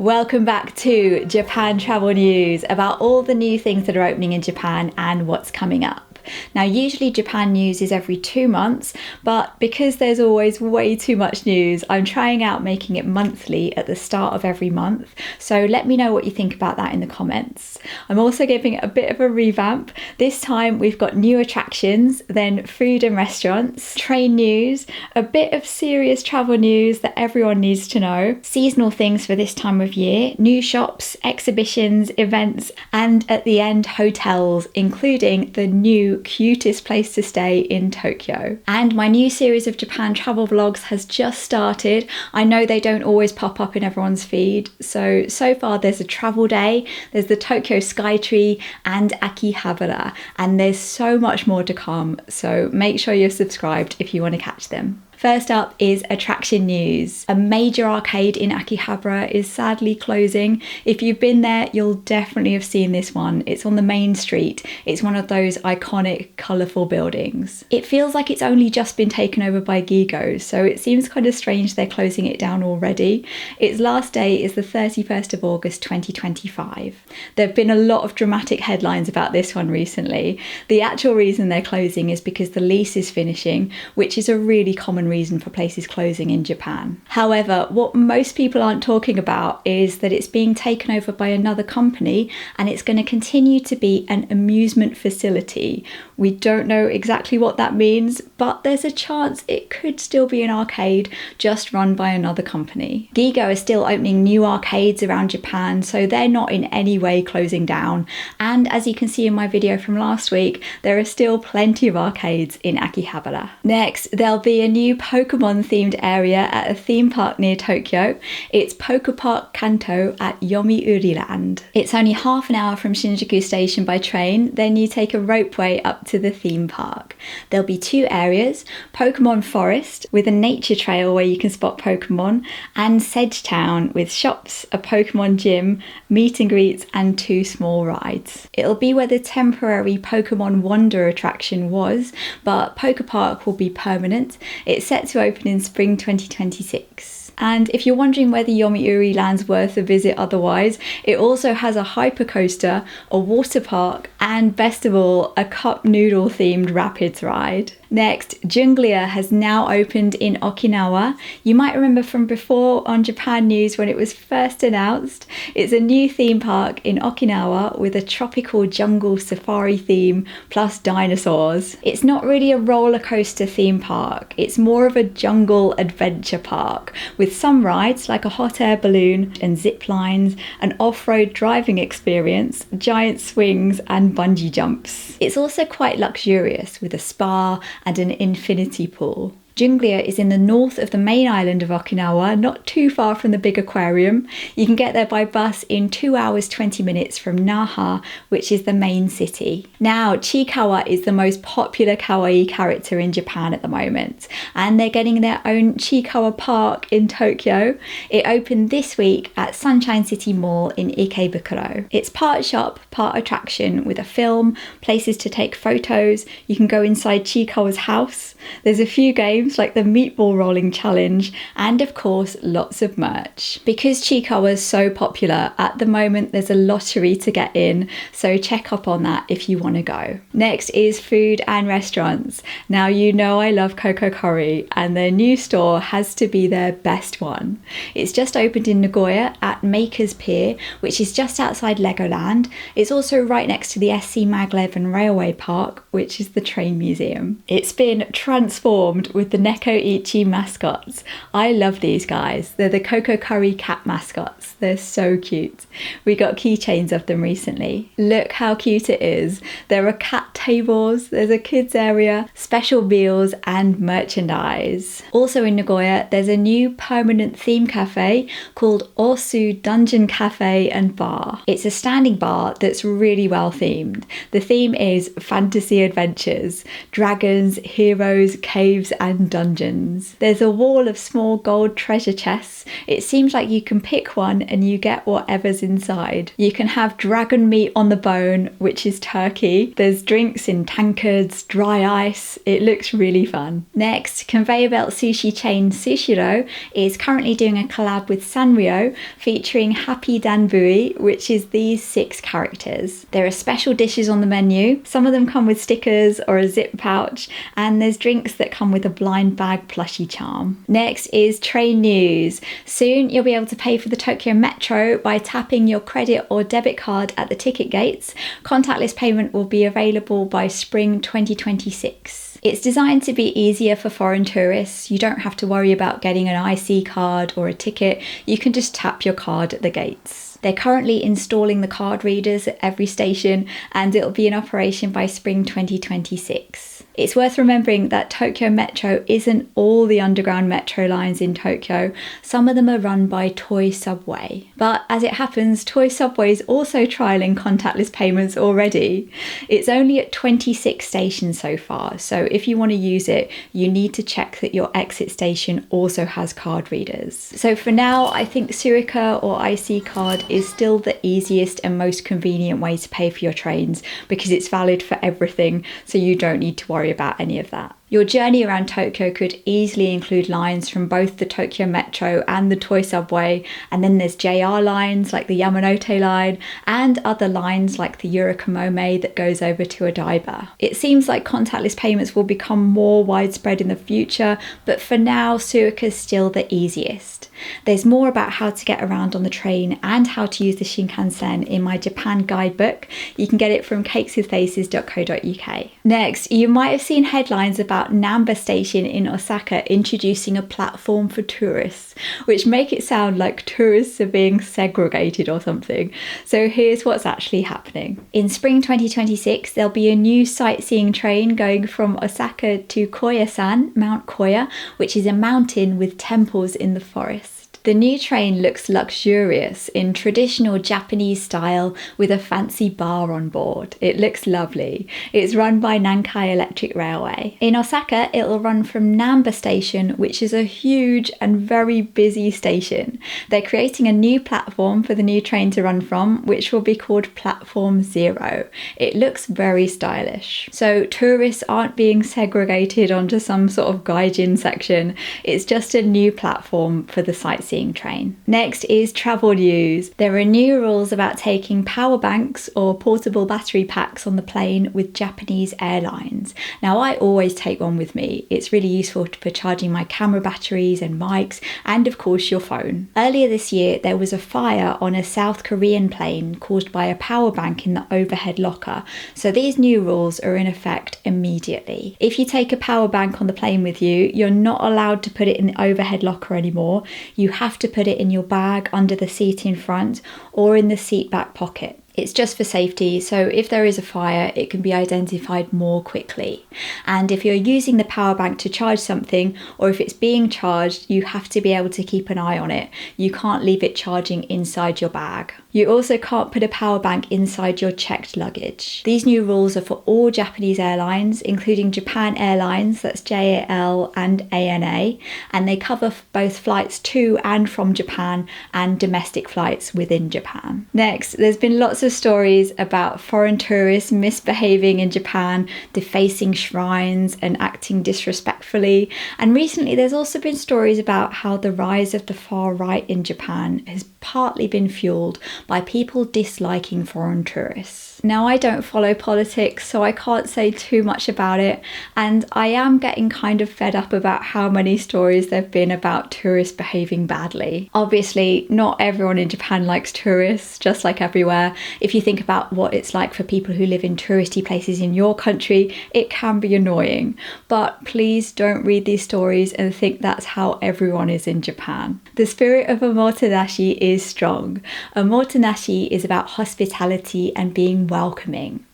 Welcome back to Japan Travel News, about all the new things that are opening in Japan and what's coming up. Now, usually Japan news is every 2 months, but because there's always way too much news, I'm trying out making it monthly at the start of every month. So let me know what you think about that in the comments. I'm also giving it a bit of a revamp. This time we've got new attractions, then food and restaurants, train news, a bit of serious travel news that everyone needs to know, seasonal things for this time of year, new shops, exhibitions, events, and at the end, hotels, including the new cutest place to stay in Tokyo. And my new series of Japan travel vlogs has just started. I know they don't always pop up in everyone's feed. So far there's a travel day, there's the Tokyo Skytree and Akihabara, and there's so much more to come. So make sure you're subscribed if you want to catch them. First up is attraction news. A major arcade in Akihabara is sadly closing. If you've been there, you'll definitely have seen this one. It's on the main street. It's one of those iconic, colourful buildings. It feels like it's only just been taken over by Gigo, so it seems kind of strange they're closing it down already. Its last day is the 31st of August 2025. There have been a lot of dramatic headlines about this one recently. The actual reason they're closing is because the lease is finishing, which is a really common reason for places closing in Japan. However, what most people aren't talking about is that it's being taken over by another company and it's going to continue to be an amusement facility. We don't know exactly what that means, but there's a chance it could still be an arcade just run by another company. Gigo is still opening new arcades around Japan, so they're not in any way closing down. And as you can see in my video from last week, there are still plenty of arcades in Akihabara. Next, there'll be a new Pokémon themed area at a theme park near Tokyo. It's PokePark Kanto at Yomiuri Land. It's only half an hour from Shinjuku station by train, then you take a ropeway up to the theme park. There'll be 2 areas, Pokémon Forest with a nature trail where you can spot Pokémon, and Sedge Town with shops, a Pokémon gym, meet and greets and 2 small rides. It'll be where the temporary Pokémon Wonder attraction was, but PokePark will be permanent. It's set to open in spring 2026. And if you're wondering whether Yomiuri Land's worth a visit otherwise, it also has a hypercoaster, a water park, and best of all, a cup noodle themed rapids ride. Next, Junglia has now opened in Okinawa. You might remember from before on Japan News when it was first announced. It's a new theme park in Okinawa with a tropical jungle safari theme plus dinosaurs. It's not really a roller coaster theme park, it's more of a jungle adventure park with some rides like a hot air balloon and zip lines, an off-road driving experience, giant swings and bungee jumps. It's also quite luxurious with a spa and an infinity pool. Junglia is in the north of the main island of Okinawa, not too far from the big aquarium. You can get there by bus in 2 hours 20 minutes from Naha, which is the main city. Now, Chiikawa is the most popular kawaii character in Japan at the moment, and they're getting their own Chiikawa Park in Tokyo. It opened this week at Sunshine City Mall in Ikebukuro. It's part shop, part attraction with a film, places to take photos. You can go inside Chiikawa's house. There's a few games like the meatball rolling challenge, and of course lots of merch. Because Chiikawa is so popular, at the moment there's a lottery to get in, so check up on that if you want to go. Next is food and restaurants. Now, you know I love Coco Curry, and their new store has to be their best one. It's just opened in Nagoya at Maker's Pier, which is just outside Legoland. It's also right next to the SC Maglev and Railway Park, which is the train museum. It's been transformed with the Neko Ichi mascots. I love these guys. They're the Coco Curry cat mascots. They're so cute. We got keychains of them recently. Look how cute it is. There are cat tables, there's a kids area, special meals and merchandise. Also in Nagoya, there's a new permanent theme cafe called Osu Dungeon Café and Bar. It's a standing bar that's really well themed. The theme is fantasy adventures, dragons, heroes, caves and hidden dungeons. There's a wall of small gold treasure chests. It seems like you can pick one and you get whatever's inside. You can have dragon meat on the bone, which is turkey. There's drinks in tankards, dry ice. It looks really fun. Next, conveyor belt sushi chain Sushiro is currently doing a collab with Sanrio featuring Happy Danbui, which is these 6 characters. There are special dishes on the menu. Some of them come with stickers or a zip pouch, and there's drinks that come with a blind bag plushie charm. Next is train news. Soon you'll be able to pay for the Tokyo Metro by tapping your credit or debit card at the ticket gates. Contactless payment will be available by spring 2026. It's designed to be easier for foreign tourists. You don't have to worry about getting an IC card or a ticket. You can just tap your card at the gates. They're currently installing the card readers at every station, and it'll be in operation by spring 2026. It's worth remembering that Tokyo Metro isn't all the underground metro lines in Tokyo. Some of them are run by Toy Subway. But as it happens, Toy Subway is also trialling contactless payments already. It's only at 26 stations so far, so if you want to use it, you need to check that your exit station also has card readers. So for now, I think Suica or IC card is still the easiest and most convenient way to pay for your trains because it's valid for everything, so you don't need to worry about any of that. Your journey around Tokyo could easily include lines from both the Tokyo Metro and the Toy Subway, and then there's JR lines like the Yamanote line and other lines like the Yurikamome that goes over to Odaiba. It seems like contactless payments will become more widespread in the future, but for now Suica is still the easiest. There's more about how to get around on the train and how to use the Shinkansen in my Japan guidebook. You can get it from cakeswithfaces.co.uk. Next, you might have seen headlines about Namba Station in Osaka introducing a platform for tourists, which make it sound like tourists are being segregated or something. So here's what's actually happening. In spring 2026, there'll be a new sightseeing train going from Osaka to Koyasan, Mount Koya, which is a mountain with temples in the forest. The new train looks luxurious in traditional Japanese style with a fancy bar on board. It looks lovely. It's run by Nankai Electric Railway. In Osaka, it'll run from Namba Station, which is a huge and very busy station. They're creating a new platform for the new train to run from, which will be called Platform Zero. It looks very stylish. So tourists aren't being segregated onto some sort of gaijin section. It's just a new platform for the sightseeing train. Next is travel news. There are new rules about taking power banks or portable battery packs on the plane with Japanese airlines. Now, I always take one with me. It's really useful for charging my camera batteries and mics, and of course your phone. Earlier this year, there was a fire on a South Korean plane caused by a power bank in the overhead locker. So these new rules are in effect immediately. If you take a power bank on the plane with you, you're not allowed to put it in the overhead locker anymore. You have to put it in your bag under the seat in front or in the seat back pocket. It's just for safety, so if there is a fire, it can be identified more quickly. And if you're using the power bank to charge something, or if it's being charged, you have to be able to keep an eye on it. You can't leave it charging inside your bag. You also can't put a power bank inside your checked luggage. These new rules are for all Japanese airlines, including Japan Airlines, that's JAL and ANA, and they cover both flights to and from Japan and domestic flights within Japan. Next, there's been lots of stories about foreign tourists misbehaving in Japan, defacing shrines and acting disrespectfully. And recently there's also been stories about how the rise of the far right in Japan has partly been fueled by people disliking foreign tourists. Now, I don't follow politics, so I can't say too much about it, and I am getting kind of fed up about how many stories there have been about tourists behaving badly. Obviously, not everyone in Japan likes tourists, just like everywhere. If you think about what it's like for people who live in touristy places in your country, it can be annoying. But please don't read these stories and think that's how everyone is in Japan. The spirit of omotenashi is strong. Omotenashi is about hospitality and being welcoming.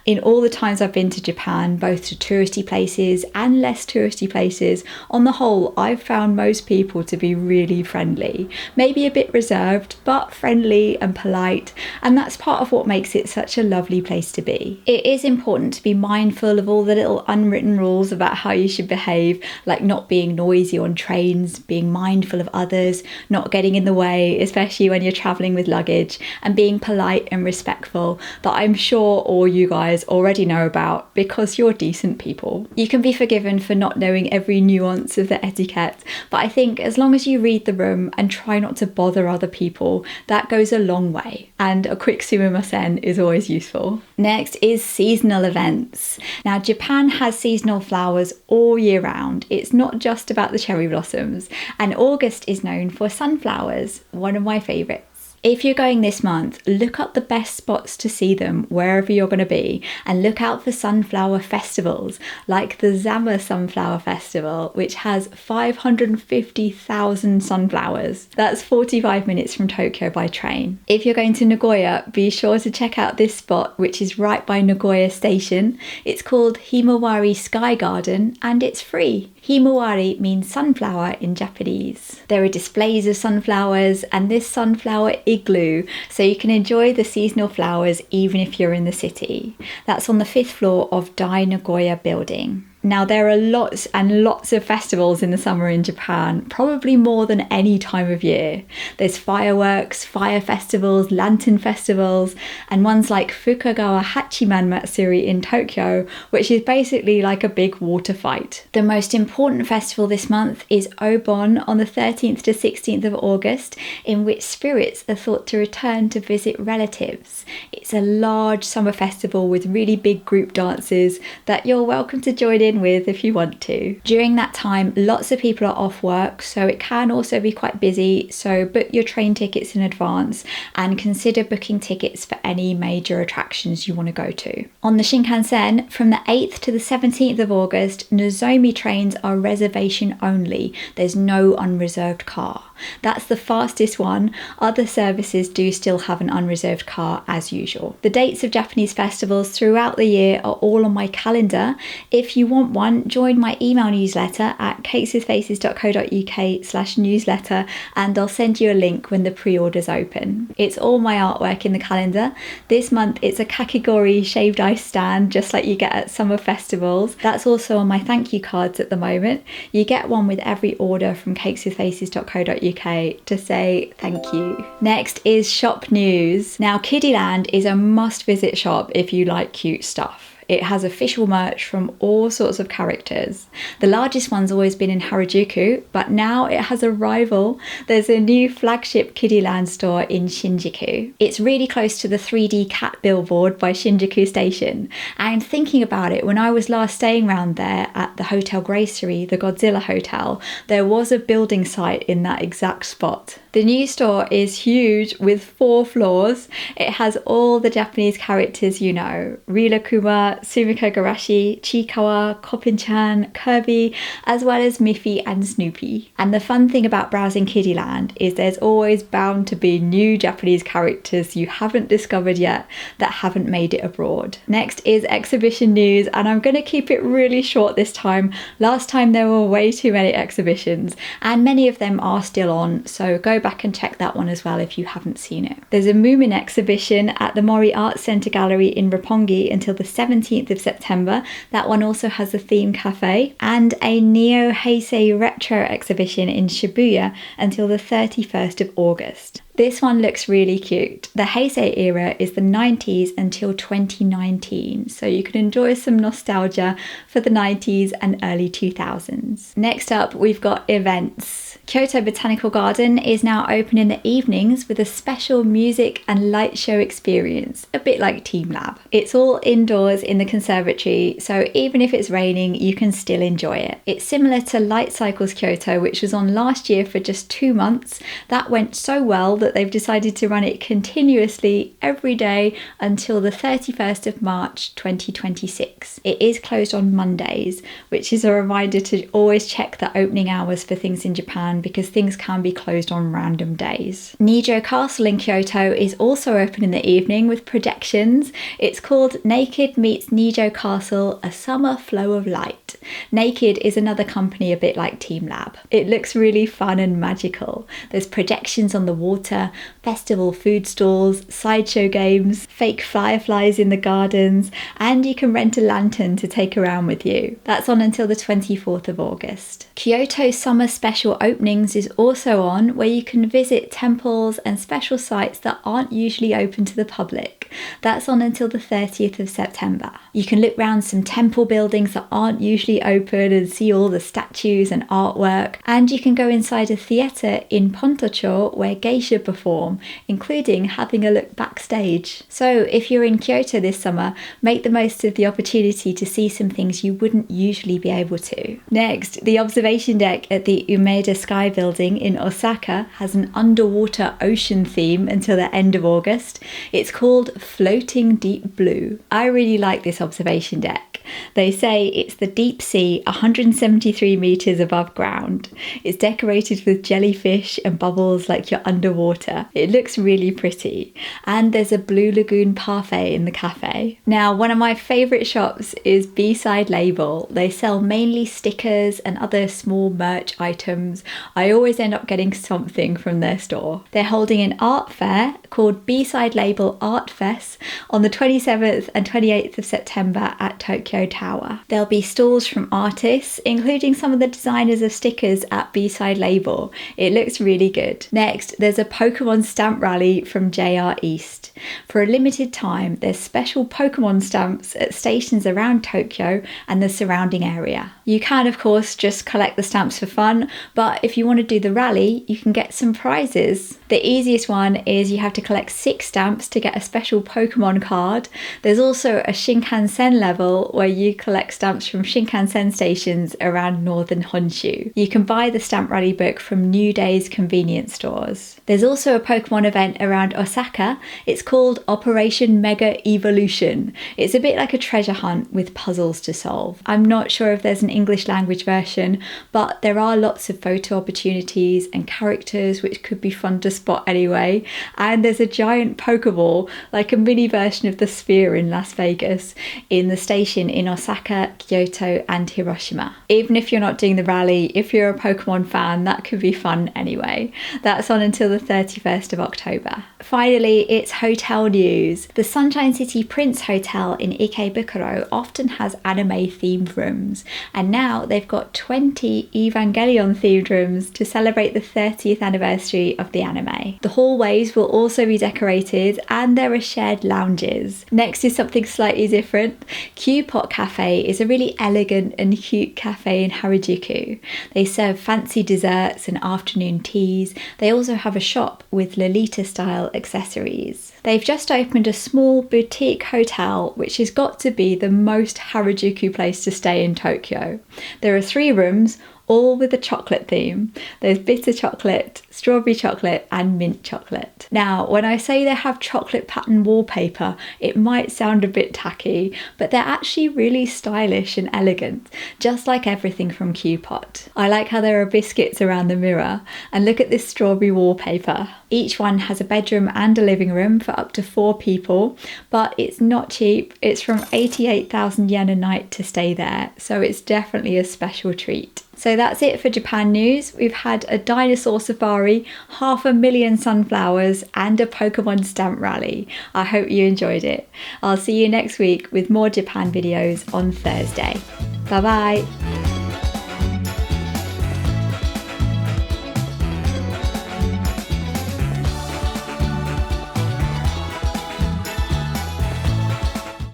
In all the times I've been to Japan, both to touristy places and less touristy places, on the whole, I've found most people to be really friendly. Maybe a bit reserved, but friendly and polite, and that's part of what makes it such a lovely place to be. It is important to be mindful of all the little unwritten rules about how you should behave, like not being noisy on trains, being mindful of others, not getting in the way, especially when you're traveling with luggage, and being polite and respectful, that I'm sure all you guys already know about because you're decent people. You can be forgiven for not knowing every nuance of the etiquette, but I think as long as you read the room and try not to bother other people, that goes a long way, and a quick sumimasen is always useful. Next is seasonal events. Now, Japan has seasonal flowers all year round. It's not just about the cherry blossoms, and August is known for sunflowers, one of my favourites. If you're going this month, look up the best spots to see them wherever you're going to be, and look out for sunflower festivals like the Zama Sunflower Festival, which has 550,000 sunflowers. That's 45 minutes from Tokyo by train. If you're going to Nagoya, be sure to check out this spot, which is right by Nagoya Station. It's called Himawari Sky Garden and it's free. Himawari means sunflower in Japanese. There are displays of sunflowers and this sunflower igloo, so you can enjoy the seasonal flowers even if you're in the city. That's on the 5th floor of Dai Nagoya Building. Now, there are lots and lots of festivals in the summer in Japan, probably more than any time of year. There's fireworks, fire festivals, lantern festivals, and ones like Fukagawa Hachiman Matsuri in Tokyo, which is basically like a big water fight. The most important festival this month is Obon on the 13th to 16th of August, in which spirits are thought to return to visit relatives. It's a large summer festival with really big group dances that you're welcome to join in with if you want to. During that time, lots of people are off work, so it can also be quite busy, so book your train tickets in advance and consider booking tickets for any major attractions you want to go to. On the Shinkansen, from the 8th to the 17th of August, Nozomi trains are reservation only. There's no unreserved car. That's the fastest one. Other services do still have an unreserved car as usual. The dates of Japanese festivals throughout the year are all on my calendar. If you want one, join my email newsletter at cakeswithfaces.co.uk/newsletter and I'll send you a link when the pre-orders open. It's all my artwork in the calendar. This month it's a kakigori shaved ice stand, just like you get at summer festivals. That's also on my thank you cards at the moment. You get one with every order from cakeswithfaces.co.uk to say thank you. Next is shop news. Now, Kiddyland is a must-visit shop if you like cute stuff. It has official merch from all sorts of characters. The largest one's always been in Harajuku, but now it has a rival. There's a new flagship Kiddyland store in Shinjuku. It's really close to the 3D cat billboard by Shinjuku Station. And thinking about it, when I was last staying around there at the Hotel Gracery, the Godzilla Hotel, there was a building site in that exact spot. The new store is huge with 4 floors. It has all the Japanese characters you know. Rilakkuma, Sumiko Garashi, Chiikawa, Koppin-chan, Kirby, as well as Miffy and Snoopy. And the fun thing about browsing Kiddyland is there's always bound to be new Japanese characters you haven't discovered yet that haven't made it abroad. Next is exhibition news, and I'm going to keep it really short this time. Last time there were way too many exhibitions, and many of them are still on, so go back and check that one as well if you haven't seen it. There's a Moomin exhibition at the Mori Arts Centre Gallery in Roppongi until the 17th of September. That one also has a theme cafe, and a Neo Heisei retro exhibition in Shibuya until the 31st of August. This one looks really cute. The Heisei era is the 90s until 2019, so you can enjoy some nostalgia for the 90s and early 2000s. Next up, we've got events. Kyoto Botanical Garden is now open in the evenings with a special music and light show experience, a bit like Team Lab. It's all indoors in the conservatory, so even if it's raining, you can still enjoy it. It's similar to Light Cycles Kyoto, which was on last year for just 2 months. That went so well that that they've decided to run it continuously every day until the 31st of March 2026. It is closed on Mondays, which is a reminder to always check the opening hours for things in Japan because things can be closed on random days. Nijo Castle in Kyoto is also open in the evening with projections. It's called Naked Meets Nijo Castle, A Summer Flow of Light. Naked is another company a bit like Team Lab. It looks really fun and magical. There's projections on the water, festival food stalls, sideshow games, fake fireflies in the gardens, and you can rent a lantern to take around with you. That's on until the 24th of August. Kyoto Summer Special Openings is also on, where you can visit temples and special sites that aren't usually open to the public. That's on until the 30th of September. You can look around some temple buildings that aren't usually open and see all the statues and artwork, and you can go inside a theatre in Pontocho where geisha perform, including having a look backstage. So if you're in Kyoto this summer, make the most of the opportunity to see some things you wouldn't usually be able to. Next, the observation deck at the Umeda Sky Building in Osaka has an underwater ocean theme until the end of August. It's called Floating Deep Blue. I really like this observation deck. They say it's the deep sea 173 metres above ground. It's decorated with jellyfish and bubbles like you're underwater. It looks really pretty. And there's a blue lagoon parfait in the cafe. Now, one of my favourite shops is B-Side Label. They sell mainly stickers and other small merch items. I always end up getting something from their store. They're holding an art fair called B-Side Label Art Fes on the 27th and 28th of September at Tokyo Tower. There'll be stalls from artists, including some of the designers of stickers at B-Side Label. It looks really good. Next, there's a Pokémon stamp rally from JR East. For a limited time, there's special Pokémon stamps at stations around Tokyo and the surrounding area. You can, of course, just collect the stamps for fun, but if you want to do the rally, you can get some prizes. The easiest one is you have to collect 6 stamps to get a special Pokémon card. There's also a Shinkansen level where you collect stamps from Shinkansen stations around northern Honshu. You can buy the stamp rally book from New Day's convenience stores. There's also a Pokémon event around Osaka. It's called Operation Mega Evolution. It's a bit like a treasure hunt with puzzles to solve. I'm not sure if there's an English language version, but there are lots of photo opportunities and characters which could be fun to spot anyway. And there's a giant Pokeball, like a mini version of the Sphere in Las Vegas, in the station in Osaka, Kyoto and Hiroshima. Even if you're not doing the rally, if you're a Pokemon fan, that could be fun anyway. That's on until the 31st of October. Finally, it's hotel news. The Sunshine City Prince Hotel in Ikebukuro often has anime themed rooms, and now they've got 20 Evangelion themed rooms to celebrate the 30th anniversary of the anime. The hallways will also be decorated and there are shared lounges. Next is something slightly different. Q-Pot Cafe is a really elegant and cute cafe in Harajuku. They serve fancy desserts and afternoon teas. They also have a shop with Lolita style accessories. They've just opened a small boutique hotel which has got to be the most Harajuku place to stay in Tokyo. There are 3 rooms, all with a chocolate theme. There's bitter chocolate, strawberry chocolate and mint chocolate. Now, when I say they have chocolate pattern wallpaper, it might sound a bit tacky, but they're actually really stylish and elegant, just like everything from Q-Pot. I like how there are biscuits around the mirror, and look at this strawberry wallpaper. Each one has a bedroom and a living room for up to 4 people, but it's not cheap. It's from 88,000 yen a night to stay there, so it's definitely a special treat. So that's it for Japan news. We've had a dinosaur safari, 500,000 sunflowers and a Pokemon stamp rally. I hope you enjoyed it. I'll see you next week with more Japan videos on Thursday. Bye bye.